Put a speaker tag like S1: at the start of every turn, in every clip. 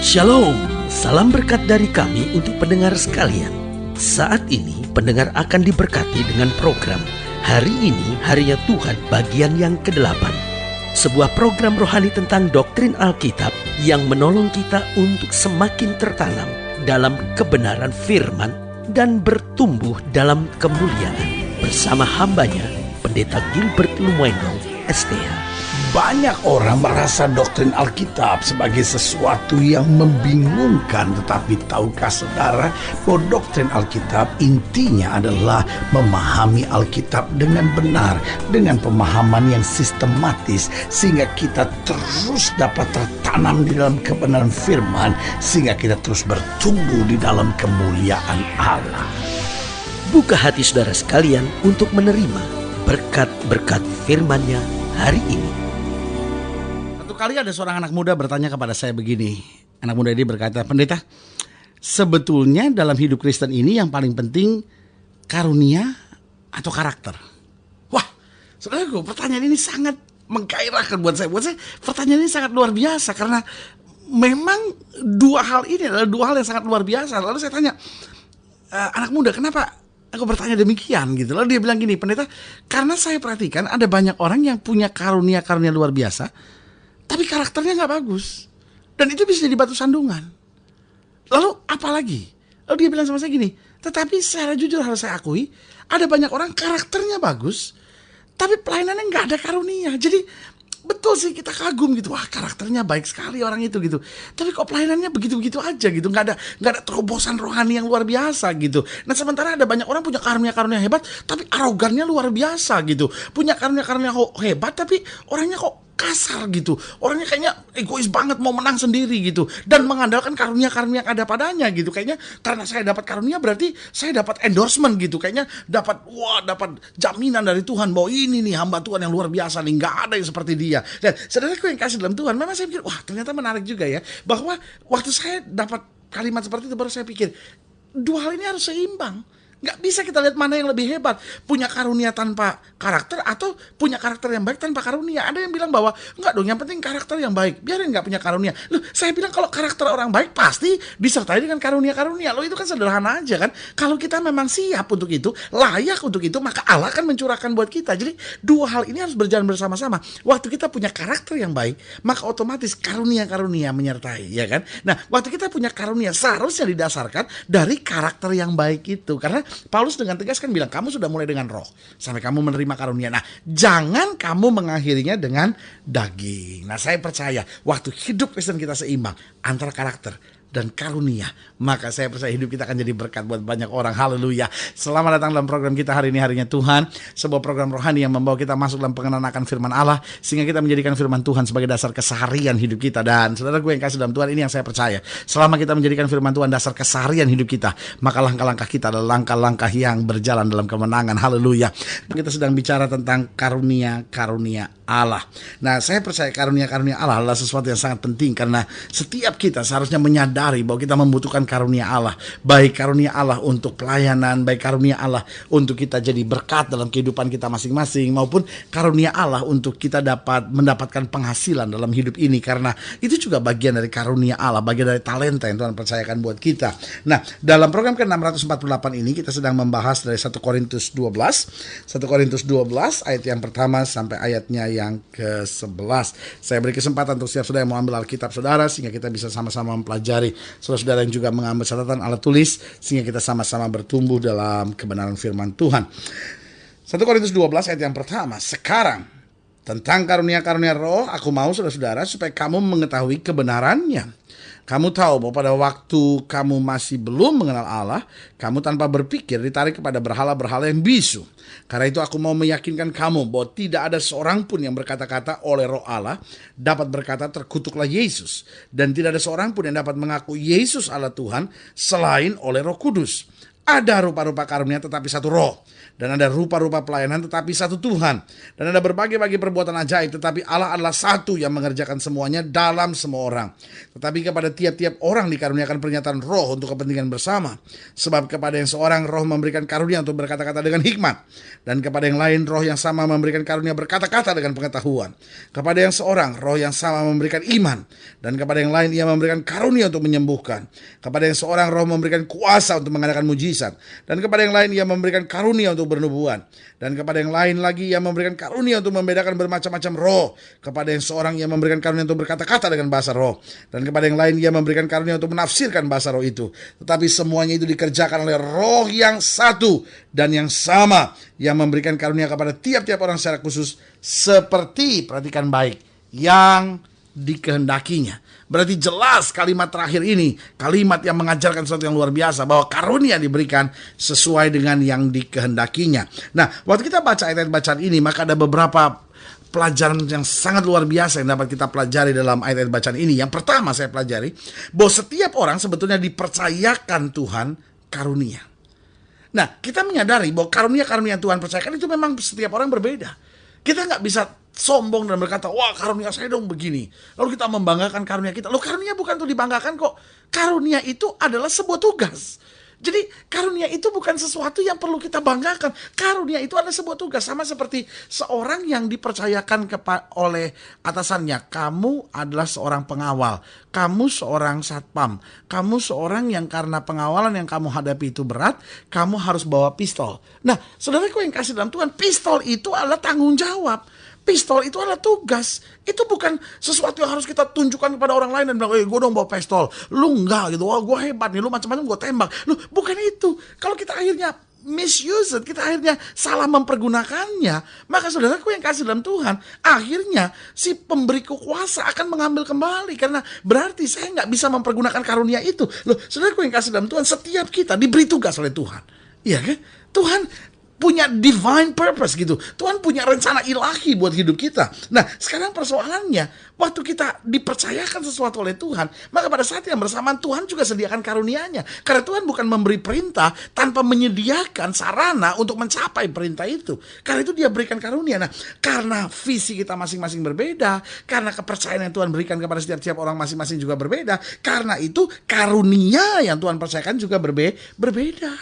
S1: Shalom, salam berkat dari kami untuk pendengar sekalian. Saat ini pendengar akan diberkati dengan program Hari Ini Harinya Tuhan bagian yang ke-8. Sebuah program rohani tentang doktrin Alkitab yang menolong kita untuk semakin tertanam dalam kebenaran firman dan bertumbuh dalam kemuliaan. Bersama hambanya, Pendeta Gilbert Lumwendong, STH.
S2: Banyak orang merasa doktrin Alkitab sebagai sesuatu yang membingungkan. Tetapi tahukah saudara bahwa doktrin Alkitab intinya adalah memahami Alkitab dengan benar, dengan pemahaman yang sistematis, sehingga kita terus dapat tertanam di dalam kebenaran firman, sehingga kita terus bertumbuh di dalam kemuliaan Allah.
S1: Buka hati saudara sekalian untuk menerima berkat-berkat firman-Nya hari ini.
S2: Kali ada seorang anak muda bertanya kepada saya begini. Anak muda ini berkata, "Pendeta, sebetulnya dalam hidup Kristen ini yang paling penting karunia atau karakter?" Wah, saudaraku, pertanyaan ini sangat menggairahkan buat saya. Buat saya pertanyaan ini sangat luar biasa karena memang dua hal ini adalah dua hal yang sangat luar biasa. Lalu saya tanya, anak muda, kenapa aku bertanya demikian gitu? Lalu dia bilang gini, "Pendeta, karena saya perhatikan ada banyak orang yang punya karunia-karunia luar biasa, tapi karakternya gak bagus. Dan itu bisa jadi batu sandungan. Lalu apa lagi?" Lalu dia bilang sama saya gini, "Tetapi secara jujur harus saya akui, ada banyak orang karakternya bagus, tapi pelayanannya gak ada karunia. Jadi betul sih kita kagum gitu, wah karakternya baik sekali orang itu gitu. Tapi kok pelayanannya begitu-begitu aja gitu, nggak ada terobosan rohani yang luar biasa gitu. Nah sementara ada banyak orang punya karunia-karunia hebat, tapi arogannya luar biasa gitu. Punya karunia-karunia hebat, tapi orangnya kok kasar gitu. Orangnya kayaknya egois banget, mau menang sendiri gitu. Dan mengandalkan karunia-karunia yang ada padanya gitu. Kayaknya karena saya dapat karunia berarti saya dapat endorsement gitu. Kayaknya dapat jaminan dari Tuhan bahwa ini nih hamba Tuhan yang luar biasa nih. Nggak ada yang seperti dia. Dan saudaraku yang kasih dalam Tuhan, memang saya pikir, wah ternyata menarik juga ya. Bahwa waktu saya dapat kalimat seperti itu baru saya pikir, dua hal ini harus seimbang. Nggak bisa kita lihat mana yang lebih hebat, punya karunia tanpa karakter atau punya karakter yang baik tanpa karunia. Ada yang bilang bahwa enggak dong, yang penting karakter yang baik, biarin nggak punya karunia. Loh, saya bilang kalau karakter orang baik pasti disertai dengan karunia-karunia. Loh, itu kan sederhana aja kan. Kalau kita memang siap untuk itu, layak untuk itu, maka Allah akan mencurahkan buat kita. Jadi dua hal ini harus berjalan bersama-sama. Waktu kita punya karakter yang baik, maka otomatis karunia-karunia menyertai, ya kan. Nah, waktu kita punya karunia seharusnya didasarkan dari karakter yang baik itu. Karena Paulus dengan tegas kan bilang, kamu sudah mulai dengan roh sampai kamu menerima karunia. Nah, jangan kamu mengakhirinya dengan daging. Nah, saya percaya waktu hidup Kristen kita seimbang antara karakter dan karunia, maka saya percaya hidup kita akan jadi berkat buat banyak orang. Haleluya. Selamat datang dalam program kita Hari Ini Harinya Tuhan, sebuah program rohani yang membawa kita masuk dalam pengenalan akan firman Allah, sehingga kita menjadikan firman Tuhan sebagai dasar keseharian hidup kita. Dan saudara gue yang kasih dalam Tuhan, ini yang saya percaya, selama kita menjadikan firman Tuhan dasar keseharian hidup kita, maka langkah-langkah kita adalah langkah-langkah yang berjalan dalam kemenangan. Haleluya. Kita sedang bicara tentang karunia-karunia Allah. Nah, saya percaya karunia-karunia Allah adalah sesuatu yang sangat penting, karena setiap kita seharusnya menyadari bahwa kita membutuhkan karunia Allah. Baik karunia Allah untuk pelayanan, baik karunia Allah untuk kita jadi berkat dalam kehidupan kita masing-masing, maupun karunia Allah untuk kita dapat mendapatkan penghasilan dalam hidup ini. Karena itu juga bagian dari karunia Allah, bagian dari talenta yang Tuhan percayakan buat kita. Nah, dalam program ke-648 ini kita sedang membahas dari 1 Korintus 12. 1 Korintus 12 ayat yang pertama sampai ayatnya yang ke-11. Saya beri kesempatan untuk setiap saudara yang mau ambil Alkitab saudara, sehingga kita bisa sama-sama mempelajari. Saudara-saudara yang juga mengambil catatan alat tulis, sehingga kita sama-sama bertumbuh dalam kebenaran firman Tuhan. 1 Korintus 12 ayat yang pertama. Sekarang tentang karunia-karunia roh, aku mau saudara-saudara supaya kamu mengetahui kebenarannya. Kamu tahu bahwa pada waktu kamu masih belum mengenal Allah, kamu tanpa berpikir ditarik kepada berhala-berhala yang bisu. Karena itu aku mau meyakinkan kamu bahwa tidak ada seorang pun yang berkata-kata oleh roh Allah dapat berkata terkutuklah Yesus. Dan tidak ada seorang pun yang dapat mengaku Yesus Allah Tuhan selain oleh Roh Kudus. Ada rupa-rupa karunia tetapi satu roh. Dan ada rupa-rupa pelayanan tetapi satu Tuhan. Dan ada berbagai-bagai perbuatan ajaib tetapi Allah adalah satu yang mengerjakan semuanya dalam semua orang. Tetapi kepada tiap-tiap orang dikaruniakan pernyataan roh untuk kepentingan bersama. Sebab kepada yang seorang roh memberikan karunia untuk berkata-kata dengan hikmat. Dan kepada yang lain roh yang sama memberikan karunia berkata-kata dengan pengetahuan. Kepada yang seorang roh yang sama memberikan iman. Dan kepada yang lain ia memberikan karunia untuk menyembuhkan. Kepada yang seorang roh memberikan kuasa untuk mengadakan mujizat. Dan kepada yang lain ia memberikan karunia untuk bernubuat. Dan kepada yang lain lagi ia memberikan karunia untuk membedakan bermacam-macam roh. Kepada yang seorang ia memberikan karunia untuk berkata-kata dengan bahasa roh. Dan kepada yang lain ia memberikan karunia untuk menafsirkan bahasa roh itu. Tetapi semuanya itu dikerjakan oleh roh yang satu dan yang sama, yang memberikan karunia kepada tiap-tiap orang secara khusus seperti, perhatikan baik, yang dikehendakinya. Berarti jelas kalimat terakhir ini, kalimat yang mengajarkan sesuatu yang luar biasa, bahwa karunia diberikan sesuai dengan yang dikehendakinya. Nah, waktu kita baca ayat-ayat bacaan ini, maka ada beberapa pelajaran yang sangat luar biasa yang dapat kita pelajari dalam ayat-ayat bacaan ini. Yang pertama saya pelajari, bahwa setiap orang sebetulnya dipercayakan Tuhan karunia. Nah, kita menyadari bahwa karunia-karunia yang Tuhan percayakan itu memang setiap orang berbeda. Kita nggak bisa sombong dan berkata, wah karunia saya dong begini. Lalu kita membanggakan karunia kita. Loh, karunia bukan untuk dibanggakan kok. Karunia itu adalah sebuah tugas. Jadi karunia itu bukan sesuatu yang perlu kita banggakan. Karunia itu adalah sebuah tugas. Sama seperti seorang yang dipercayakan oleh atasannya. Kamu adalah seorang pengawal. Kamu seorang satpam. Kamu seorang yang karena pengawalan yang kamu hadapi itu berat, kamu harus bawa pistol. Nah, saudaraku yang kasih dalam Tuhan, pistol itu adalah tanggung jawab. Pistol itu adalah tugas. Itu bukan sesuatu yang harus kita tunjukkan kepada orang lain dan bilang, gue dong bawa pistol. Lu enggak gitu, wah gue hebat nih, lu macam-macam gue tembak. Lu bukan itu. Kalau kita akhirnya misuse it, kita akhirnya salah mempergunakannya, maka saudaraku yang kasih dalam Tuhan, akhirnya si pemberi kuasa akan mengambil kembali. Karena berarti saya nggak bisa mempergunakan karunia itu. Loh, saudaraku yang kasih dalam Tuhan, setiap kita diberi tugas oleh Tuhan. Iya kan? Tuhan punya divine purpose gitu. Tuhan punya rencana ilahi buat hidup kita. Nah, sekarang persoalannya, waktu kita dipercayakan sesuatu oleh Tuhan, maka pada saat yang bersamaan Tuhan juga sediakan karunia-Nya. Karena Tuhan bukan memberi perintah tanpa menyediakan sarana untuk mencapai perintah itu. Karena itu Dia berikan karunia. Nah, karena visi kita masing-masing berbeda, karena kepercayaan yang Tuhan berikan kepada setiap orang masing-masing juga berbeda, karena itu karunia yang Tuhan percayakan juga berbeda.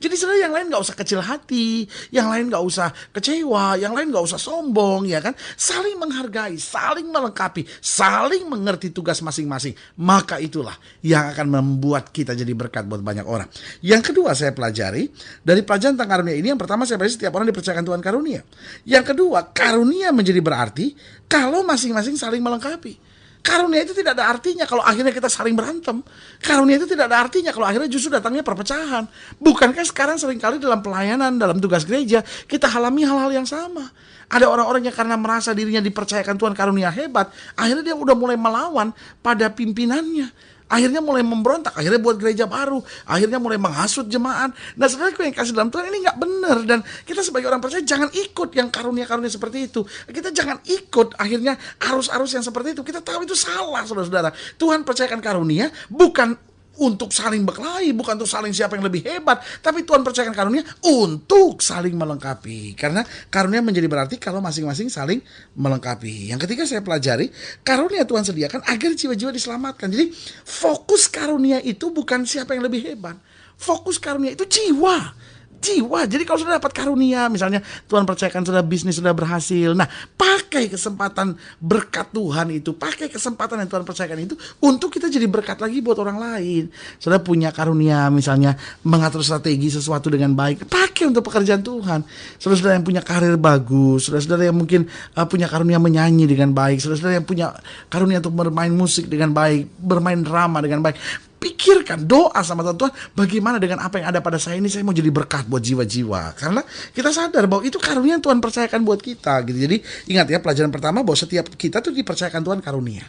S2: Jadi saudara, yang lain gak usah kecil hati, yang lain gak usah kecewa, yang lain gak usah sombong, ya kan? Saling menghargai, saling melengkapi, saling mengerti tugas masing-masing. Maka itulah yang akan membuat kita jadi berkat buat banyak orang. Yang kedua saya pelajari dari pelajaran tentang karunia ini, yang pertama saya pelajari setiap orang dipercayakan Tuhan karunia. Yang kedua, karunia menjadi berarti kalau masing-masing saling melengkapi. Karunia itu tidak ada artinya kalau akhirnya kita saling berantem. Karunia itu tidak ada artinya kalau akhirnya justru datangnya perpecahan. Bukankah sekarang seringkali dalam pelayanan, dalam tugas gereja, kita alami hal-hal yang sama. Ada orang-orang yang karena merasa dirinya dipercayakan Tuhan karunia hebat, akhirnya dia udah mulai melawan pada pimpinannya. Akhirnya mulai memberontak, akhirnya buat gereja baru, akhirnya mulai menghasut jemaat. Nah, saudaraku yang kasih dalam Tuhan, ini gak benar. Dan kita sebagai orang percaya jangan ikut yang karunia-karunia seperti itu. Kita jangan ikut akhirnya arus-arus yang seperti itu. Kita tahu itu salah, saudara-saudara. Tuhan percayakan karunia bukan untuk saling berkelahi, bukan untuk saling siapa yang lebih hebat, tapi Tuhan percayakan karunia untuk saling melengkapi. Karena karunia menjadi berarti kalau masing-masing saling melengkapi. Yang ketiga saya pelajari, karunia Tuhan sediakan agar jiwa-jiwa diselamatkan. Jadi fokus karunia itu bukan siapa yang lebih hebat. Fokus karunia itu jiwa. Jadi kalau sudah dapat karunia, misalnya Tuhan percayakan sudah bisnis sudah berhasil, nah pakai kesempatan berkat Tuhan itu, pakai kesempatan yang Tuhan percayakan itu untuk kita jadi berkat lagi buat orang lain. Sudah punya karunia misalnya mengatur strategi sesuatu dengan baik, pakai untuk pekerjaan Tuhan. Saudara-saudara yang punya karir bagus, saudara-saudara yang mungkin punya karunia menyanyi dengan baik, saudara-saudara yang punya karunia untuk bermain musik dengan baik, bermain drama dengan baik, pikirkan, doa sama Tuhan, bagaimana dengan apa yang ada pada saya ini, saya mau jadi berkat buat jiwa-jiwa. Karena kita sadar bahwa itu karunia yang Tuhan percayakan buat kita gitu. Jadi ingat ya, pelajaran pertama bahwa setiap kita tuh dipercayakan Tuhan karunia.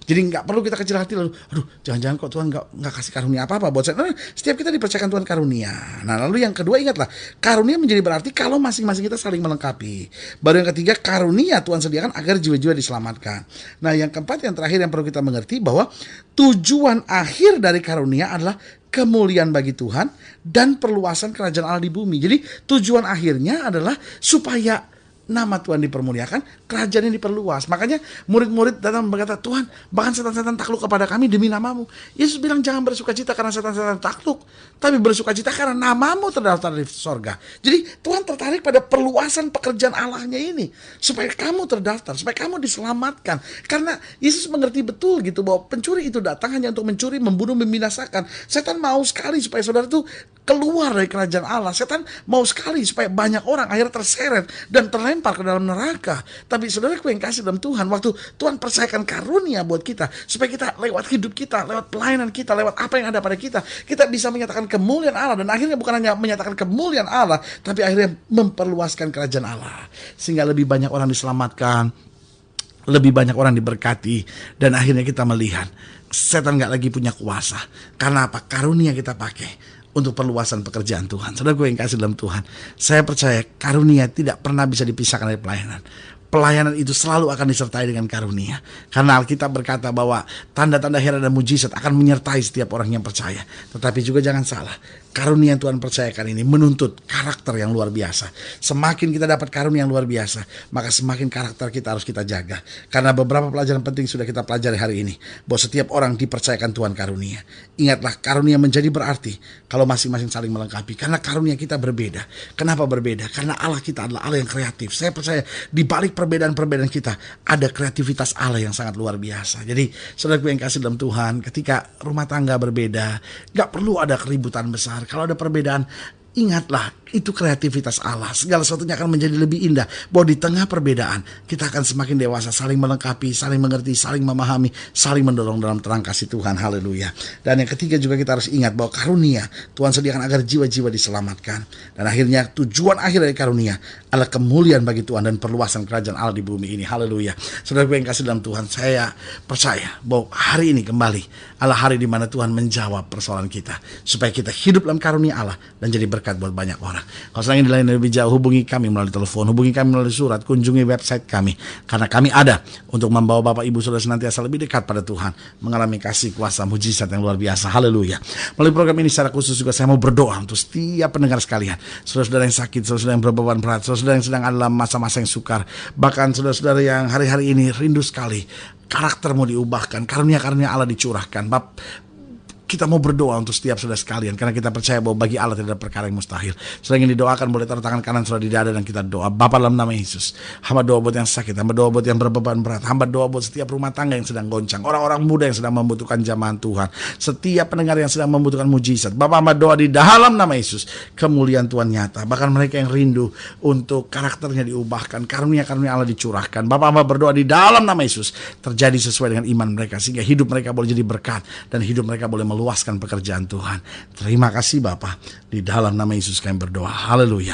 S2: Jadi nggak perlu kita kecil hati lalu, aduh jangan-jangan kok Tuhan nggak kasih karunia apa-apa buat saya. Nah, setiap kita dipercayakan Tuhan karunia. Nah lalu yang kedua ingatlah, karunia menjadi berarti kalau masing-masing kita saling melengkapi. Baru yang ketiga, karunia Tuhan sediakan agar jiwa-jiwa diselamatkan. Nah yang keempat, yang terakhir yang perlu kita mengerti bahwa tujuan akhir dari karunia adalah kemuliaan bagi Tuhan dan perluasan kerajaan Allah di bumi. Jadi tujuan akhirnya adalah supaya nama Tuhan dipermuliakan, kerajaan ini diperluas. Makanya murid-murid datang berkata, Tuhan, bahkan setan-setan takluk kepada kami demi namamu. Yesus bilang jangan bersuka cita karena setan-setan takluk, tapi bersuka cita karena namamu terdaftar di sorga. Jadi Tuhan tertarik pada perluasan pekerjaan Allahnya ini, supaya kamu terdaftar, supaya kamu diselamatkan. Karena Yesus mengerti betul gitu bahwa pencuri itu datang hanya untuk mencuri, membunuh, membinasakan. Setan mau sekali supaya saudara itu keluar dari kerajaan Allah. Setan mau sekali supaya banyak orang akhirnya terseret dan terlempar ke dalam neraka. Tapi saudaraku yang kasih dalam Tuhan, waktu Tuhan percayakan karunia buat kita, supaya kita lewat hidup kita, lewat pelayanan kita, lewat apa yang ada pada kita, kita bisa menyatakan kemuliaan Allah. Dan akhirnya bukan hanya menyatakan kemuliaan Allah, tapi akhirnya memperluaskan kerajaan Allah, sehingga lebih banyak orang diselamatkan, lebih banyak orang diberkati. Dan akhirnya kita melihat setan gak lagi punya kuasa. Karena apa? Karunia kita pakai untuk perluasan pekerjaan Tuhan. Saudara gue yang kasih dalam Tuhan, saya percaya karunia tidak pernah bisa dipisahkan dari pelayanan. Pelayanan itu selalu akan disertai dengan karunia. Karena Alkitab berkata bahwa tanda-tanda heran dan mujizat akan menyertai setiap orang yang percaya. Tetapi juga jangan salah, karunia yang Tuhan percayakan ini menuntut karakter yang luar biasa. Semakin kita dapat karunia yang luar biasa, maka semakin karakter kita harus kita jaga. Karena beberapa pelajaran penting sudah kita pelajari hari ini, bahwa setiap orang dipercayakan Tuhan karunia. Ingatlah, karunia menjadi berarti kalau masing-masing saling melengkapi. Karena karunia kita berbeda. Kenapa berbeda? Karena Allah kita adalah Allah yang kreatif. Saya percaya di balik perbedaan-perbedaan kita ada kreativitas Allah yang sangat luar biasa. Jadi saudaraku yang kasih dalam Tuhan, ketika rumah tangga berbeda, gak perlu ada keributan besar. Kalau ada perbedaan, ingatlah, itu kreativitas Allah. Segala sesuatunya akan menjadi lebih indah. Bahwa di tengah perbedaan, kita akan semakin dewasa, saling melengkapi, saling mengerti, saling memahami, saling mendorong dalam terang kasih Tuhan. Haleluya. Dan yang ketiga juga kita harus ingat bahwa karunia Tuhan sediakan agar jiwa-jiwa diselamatkan. Dan akhirnya tujuan akhir dari karunia adalah kemuliaan bagi Tuhan dan perluasan kerajaan Allah di bumi ini. Haleluya. Saudara yang kasih dalam Tuhan, saya percaya bahwa hari ini kembali adalah hari di mana Tuhan menjawab persoalan kita, supaya kita hidup dalam karunia Allah dan jadi berkat buat banyak orang. Kalau sedang dilayani lebih jauh, hubungi kami melalui telepon, hubungi kami melalui surat, kunjungi website kami. Karena kami ada untuk membawa Bapak Ibu Saudara senantiasa lebih dekat pada Tuhan, mengalami kasih kuasa mujizat yang luar biasa. Haleluya. Melalui program ini secara khusus juga saya mau berdoa untuk setiap pendengar sekalian, saudara-saudara yang sakit, saudara-saudara yang berbeban berat, saudara-saudara yang sedang dalam masa-masa yang sukar, bahkan saudara-saudara yang hari-hari ini rindu sekali karaktermu diubahkan, karunia-karunia Allah dicurahkan. Kita mau berdoa untuk setiap saudara sekalian, karena kita percaya bahwa bagi Allah tidak ada perkara yang mustahil. Saudara ingin didoakan, boleh taruh tangan kanan saudara di dada dan kita doa. Bapa dalam nama Yesus, hamba doa buat yang sakit, hamba doa buat yang berbeban berat, hamba doa buat setiap rumah tangga yang sedang goncang, orang-orang muda yang sedang membutuhkan jamahan Tuhan, setiap pendengar yang sedang membutuhkan mujizat. Bapa, hamba doa di dalam nama Yesus, kemuliaan Tuhan nyata. Bahkan mereka yang rindu untuk karakternya diubahkan, karunia-karunia Allah dicurahkan. Bapa, hamba berdoa di dalam nama Yesus, terjadi sesuai dengan iman mereka, sehingga hidup mereka boleh jadi berkat dan hidup mereka boleh meluaskan pekerjaan Tuhan. Terima kasih Bapa. Di dalam nama Yesus kami berdoa. Haleluya.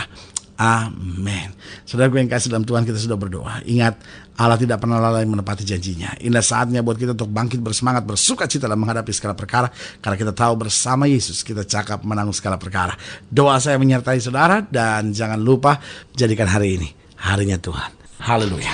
S2: Amin. Saudara yang kasih dalam Tuhan, kita sudah berdoa. Ingat, Allah tidak pernah lalai menepati janjinya. Indah saatnya buat kita untuk bangkit bersemangat, bersuka cita dalam menghadapi segala perkara. Karena kita tahu bersama Yesus kita cakap menanggung segala perkara. Doa saya menyertai saudara, dan jangan lupa jadikan hari ini harinya Tuhan. Haleluya.